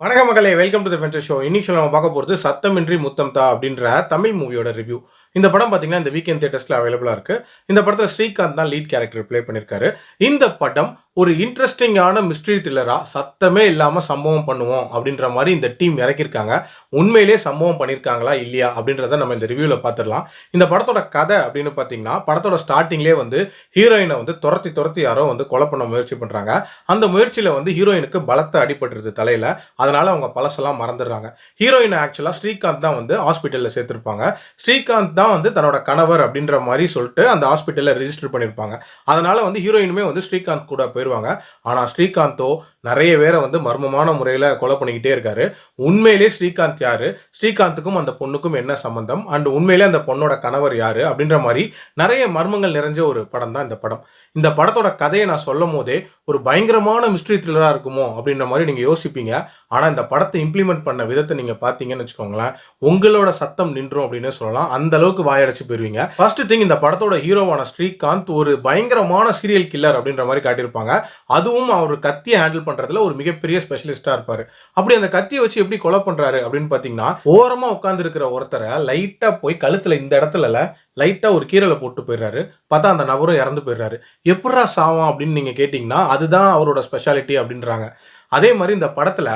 வணக்கம் மக்களே, welcome to the venture show. இன்னைக்கு நம்ம பார்க்க போகிறது சத்தமின்றி முத்தம் தா அப்படின்ற தமிழ் மூவியோட ரிவ்யூ. இந்த படம் பார்த்தீங்கன்னா இந்த வீக்கெண்ட் தியேட்டர்ஸில் அவைலபிளாக இருக்குது. இந்த படத்தில் ஸ்ரீகாந்த் தான் லீட் கேரக்டர் ப்ளே பண்ணியிருக்காரு. இந்த படம் ஒரு இன்ட்ரெஸ்டிங்கான மிஸ்ட்ரி த்ரில்லராக சத்தமே இல்லாமல் சம்பவம் பண்ணுவோம் அப்படின்ற மாதிரி இந்த டீம் இறக்கியிருக்காங்க. உண்மையிலே சம்பவம் பண்ணியிருக்காங்களா இல்லையா அப்படின்றத நம்ம இந்த ரிவ்யூவில் பார்த்துடலாம். இந்த படத்தோட கதை அப்படின்னு பார்த்தீங்கன்னா படத்தோட ஸ்டார்டிங்லேயே ஹீரோயினை துரத்தி யாரோ கொலை பண்ண முயற்சி பண்ணுறாங்க. அந்த முயற்சியில் ஹீரோயினுக்கு பலத்த அடிபட்டுருது தலையில். அதனால அவங்க பழசெல்லாம் மறந்துடுறாங்க. ஹீரோயின் ஆக்சுவலாக ஸ்ரீகாந்த் தான் ஹாஸ்பிட்டலில் சேர்த்துருப்பாங்க. ஸ்ரீகாந்த் தான் தன்னோட கணவர் அப்படின்ற மாதிரி சொல்லிட்டு அந்த ஹாஸ்பிட்டலில் ரெஜிஸ்டர் பண்ணியிருப்பாங்க. அதனால ஹீரோயினுமே ஸ்ரீகாந்த் கூட போயிடுவாங்க. ஆனால் ஸ்ரீகாந்தோ நிறைய பேரை மர்மமான முறையில் கொலை பண்ணிக்கிட்டே இருக்காரு. உண்மையிலே ஸ்ரீகாந்த் யாரு, ஸ்ரீகாந்துக்கும் அந்த பொண்ணுக்கும் என்ன சம்பந்தம், அண்ட் உண்மையிலே அந்த பொண்ணோட கணவர் யாரு அப்படின்ற மாதிரி நிறைய மர்மங்கள் நிறைஞ்ச ஒரு படம் தான் இந்த படம். இந்த படத்தோட கதையை நான் சொல்லும் போதே ஒரு பயங்கரமான மிஸ்ட்ரி த்ரில்லராக இருக்குமோ அப்படின்ற மாதிரி நீங்கள் யோசிப்பீங்க. ஆனால் இந்த படத்தை இம்ப்ளிமெண்ட் பண்ண விதத்தை நீங்கள் பார்த்தீங்கன்னு வச்சுக்கோங்களேன், உங்களோட சத்தம் நின்றும் அப்படின்னு சொல்லலாம். அந்த அளவுக்கு வாயடைச்சு போயிருவீங்க. ஃபர்ஸ்ட் திங், இந்த படத்தோட ஹீரோவான ஸ்ரீகாந்த் ஒரு பயங்கரமான சீரியல் கில்லர் அப்படின்ற மாதிரி காட்டியிருப்பாங்க. அதுவும் அவர் கத்தியை ஹேண்டில் பண்றதுல ஒரு மிகப்பெரிய ஸ்பெஷலிஸ்டா இருப்பாரு. அப்படி அந்த கத்தியை வச்சு எப்படி கொலை பண்றாரு அப்படின்னு பாத்தீங்கன்னா, ஓரமா உட்கார்ந்து இருக்கிற ஒருத்தரை லைட்டா போய் கழுத்துல இந்த இடத்துல லைட்டா ஒரு கீரலை போட்டு போயிடுறாரு. பார்த்தா அந்த நபரும் இறந்து போயிடுறாரு. எப்படா சாவான் அப்படின்னு நீங்க கேட்டீங்கன்னா அதுதான் அவரோட ஸ்பெஷாலிட்டி அப்படின்றாங்க. அதே மாதிரி இந்த படத்துல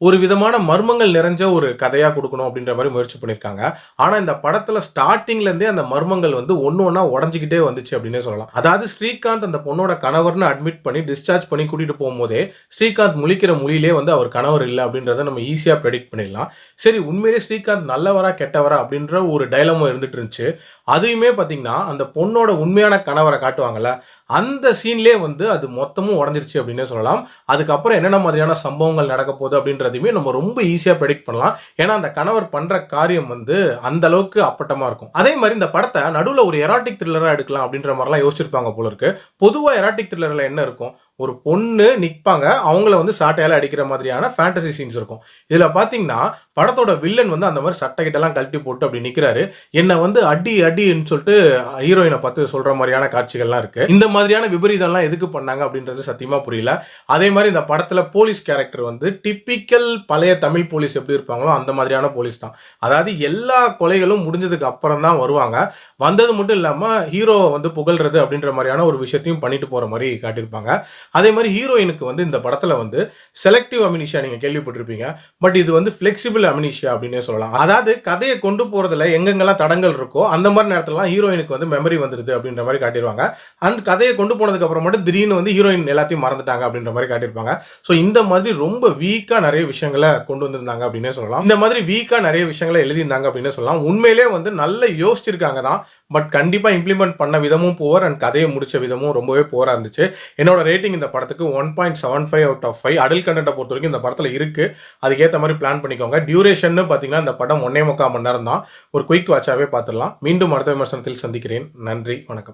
ஒரு விதமான மர்மங்கள் நிறைஞ்ச ஒரு கதையா கொடுக்கணும் அப்படின்ற மாதிரி முயற்சி பண்ணியிருக்காங்க. ஆனா இந்த படத்துல ஸ்டார்டிங்ல இருந்தே அந்த மர்மங்கள் ஒன்னு ஒன்னா உடஞ்சிக்கிட்டே வந்துச்சு அப்படின்னே சொல்லலாம். அதாவது ஸ்ரீகாந்த் அந்த பொண்ணோட கணவர்னு அட்மிட் பண்ணி டிஸ்சார்ஜ் பண்ணி கூட்டிட்டு போகும்போதே ஸ்ரீகாந்த் முழிக்கிற மொழியிலே அவர் கணவர் இல்லை அப்படின்றத நம்ம ஈஸியா ப்ரெடிக்ட் பண்ணிடலாம். சரி, உண்மையிலே ஸ்ரீகாந்த் நல்லவரா கெட்டவரா அப்படின்ற ஒரு டைலமும் இருந்துட்டு இருந்துச்சு. அதையுமே பாத்தீங்கன்னா அந்த பொண்ணோட உண்மையான கணவரை காட்டுவாங்கல்ல, அந்த சீன்லேயே அது மொத்தமும் உடஞ்சிருச்சு அப்படின்னே சொல்லலாம். அதுக்கப்புறம் என்னென்ன மாதிரியான சம்பவங்கள் நடக்க போகுது அப்படின்றதையுமே நம்ம ரொம்ப ஈஸியா ப்ரெடிக்ட் பண்ணலாம். ஏன்னா அந்த கணவர் பண்ற காரியம் அந்த அளவுக்கு அப்பட்டமா இருக்கும். அதே மாதிரி இந்த படத்தை நடுவில் ஒரு எராட்டிக் த்ரில்லரா எடுக்கலாம் அப்படின்ற மாதிரிலாம் யோசிச்சிருப்பாங்க போல இருக்கு. பொதுவா எராட்டிக் த்ரில்லர்ல என்ன இருக்கும், ஒரு பொண்ணு நிற்பாங்க, அவங்கள சாட்டையால அடிக்கிற மாதிரியான ஃபேண்டசி சீன்ஸ் இருக்கும். இதில் பார்த்தீங்கன்னா படத்தோட வில்லன் அந்த மாதிரி சட்டைக்கிட்டலாம் கழட்டி போட்டு அப்படி நிற்கிறாரு. என்னை அடி அடின்னு சொல்லிட்டு ஹீரோயினை பார்த்து சொல்ற மாதிரியான காட்சிகள்லாம் இருக்கு. இந்த மாதிரியான விபரீதம்லாம் எதுக்கு பண்ணாங்க அப்படின்றது சத்தியமா புரியல. அதே மாதிரி இந்த படத்துல போலீஸ் கேரக்டர் டிப்பிக்கல் பழைய தமிழ் போலீஸ் எப்படி இருப்பாங்களோ அந்த மாதிரியான போலீஸ் தான். அதாவது எல்லா கொலைகளும் முடிஞ்சதுக்கு அப்புறம் தான் வருவாங்க. வந்தது மட்டும் இல்லாம ஹீரோவை புகழ்றது அப்படின்ற மாதிரியான ஒரு விஷயத்தையும் பண்ணிட்டு போற மாதிரி காட்டியிருப்பாங்க. அதே மாதிரி ஹீரோயினுக்கு இந்த படத்துல செலக்டிவ் அமினிஷியா நீங்க கேள்விப்பட்டிருப்பீங்க. பட் இது ஃபிளெக்சிபிள் அமினிஷியா அப்படின்னே சொல்லலாம். அதாவது கதையை கொண்டு போறதுல எங்கெங்கெல்லாம் தடங்கள் இருக்கோ அந்த மாதிரி நேரத்துலலாம் ஹீரோயினுக்கு மெமரி வந்துருது அப்படின்ற மாதிரி காட்டிடுவாங்க. அண்ட் கதையை கொண்டு போனதுக்கு அப்புறம் மட்டும் திடீர்னு ஹீரோயின் எல்லாத்தையும் மறந்துட்டாங்க அப்படின்ற மாதிரி காட்டியிருப்பாங்க. ஸோ இந்த மாதிரி ரொம்ப வீக்கா நிறைய விஷயங்களை கொண்டு வந்திருந்தாங்க அப்படின்னே சொல்லலாம். இந்த மாதிரி வீக்கா நிறைய விஷயங்களை எழுதியிருந்தாங்க அப்படின்னு சொல்லலாம். உண்மையிலே நல்ல யோசிச்சிருக்காங்க தான். பட் கண்டிப்பா இம்ப்ளிமெண்ட் பண்ண விதமும் புவர் அண்ட் கதையை முடிச்ச விதமும் ரொம்பவே புவரா இருந்துச்சு. என்னோட ரேட்டிங் இந்த படத்துக்கு 1.75 அவுட் ஆஃப் 5. அடல்ட் கண்டென்ட்டை பொறுத்த வரைக்கும் இந்த படத்துல இருக்கு. அதுக்கேற்ற மாதிரி பிளான் பண்ணிக்கோங்க. டியூரேஷன் பார்த்தீங்கன்னா இந்த படம் 1.25 மணி நேரம் தான். ஒரு குயிக் வாட்சாவே பார்த்துடலாம். மீண்டும் அடுத்த விமர்சனத்தில் சந்திக்கிறேன். நன்றி, வணக்கம்.